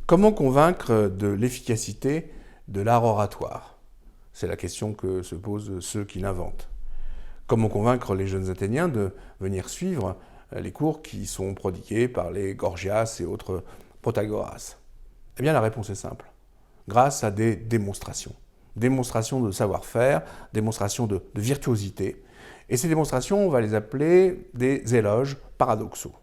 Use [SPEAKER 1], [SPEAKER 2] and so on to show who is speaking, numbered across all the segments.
[SPEAKER 1] Comment convaincre de l'efficacité de l'art oratoire? C'est la question que se posent ceux qui l'inventent. Comment convaincre les jeunes Athéniens de venir suivre les cours qui sont prodigués par les Gorgias et autres Protagoras? Eh bien, la réponse est simple. Grâce à des démonstrations. Démonstrations de savoir-faire, démonstrations de virtuosité. Et ces démonstrations, on va les appeler des éloges paradoxaux.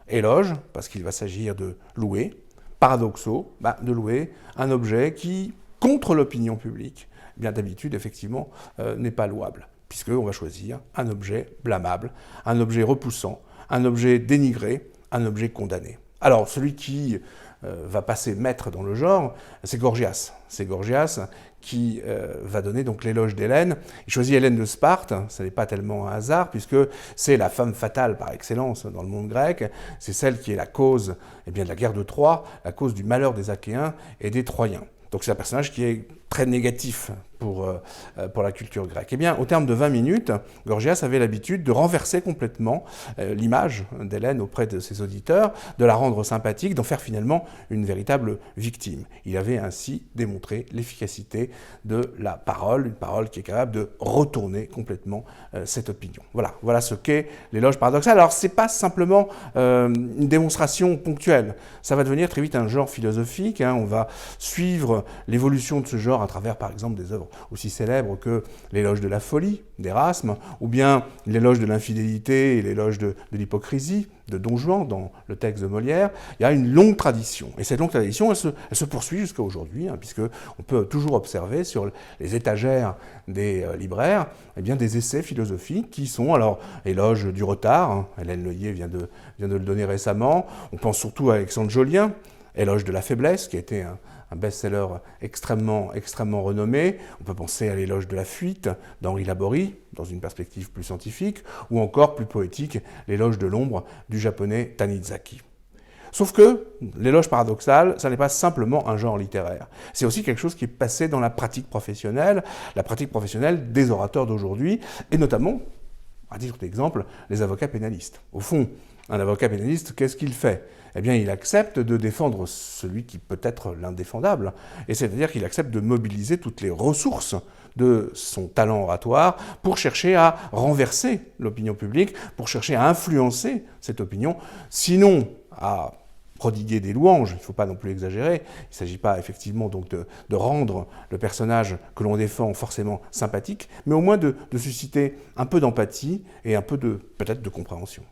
[SPEAKER 1] Éloges, parce qu'il va s'agir de louer. Paradoxaux, de louer un objet qui, contre l'opinion publique, bien d'habitude, effectivement, n'est pas louable, puisqu'on va choisir un objet blâmable, un objet repoussant, un objet dénigré, un objet condamné. Alors, celui qui va passer maître dans le genre, c'est Gorgias. C'est Gorgias qui va donner donc l'éloge d'Hélène. Il choisit Hélène de Sparte, ce n'est pas tellement un hasard, puisque c'est la femme fatale par excellence dans le monde grec. C'est celle qui est la cause de la guerre de Troie, la cause du malheur des Achéens et des Troyens. Donc c'est un personnage qui est très négatif pour la culture grecque. Eh bien, au terme de 20 minutes, Gorgias avait l'habitude de renverser complètement l'image d'Hélène auprès de ses auditeurs, de la rendre sympathique, d'en faire finalement une véritable victime. Il avait ainsi démontré l'efficacité de la parole, une parole qui est capable de retourner complètement cette opinion. Voilà ce qu'est l'éloge paradoxal. Alors, ce n'est pas simplement une démonstration ponctuelle. Ça va devenir très vite un genre philosophique. On va suivre l'évolution de ce genre à travers, par exemple, des œuvres aussi célèbres que l'éloge de la folie d'Erasme, ou bien l'éloge de l'infidélité et l'éloge de l'hypocrisie de Don Juan dans le texte de Molière. Il y a une longue tradition. Et cette longue tradition, elle se poursuit jusqu'à aujourd'hui, puisqu'on peut toujours observer sur les étagères des libraires des essais philosophiques qui sont, alors, éloge du retard, Hélène Leuillet vient de le donner récemment, on pense surtout à Alexandre Jolien, éloge de la faiblesse, qui a été un best-seller extrêmement renommé. On peut penser à l'éloge de la fuite d'Henri Laborie, dans une perspective plus scientifique, ou encore plus poétique, l'éloge de l'ombre du japonais Tanizaki. Sauf que l'éloge paradoxal, ça n'est pas simplement un genre littéraire. C'est aussi quelque chose qui est passé dans la pratique professionnelle des orateurs d'aujourd'hui, et notamment, à titre d'exemple, les avocats pénalistes. Au fond, un avocat pénaliste, qu'est-ce qu'il fait ? Eh bien, il accepte de défendre celui qui peut être l'indéfendable, et c'est-à-dire qu'il accepte de mobiliser toutes les ressources de son talent oratoire pour chercher à renverser l'opinion publique, pour chercher à influencer cette opinion, sinon à prodiguer des louanges, il ne faut pas non plus exagérer, il ne s'agit pas effectivement donc de rendre le personnage que l'on défend forcément sympathique, mais au moins de susciter un peu d'empathie et un peu peut-être de compréhension.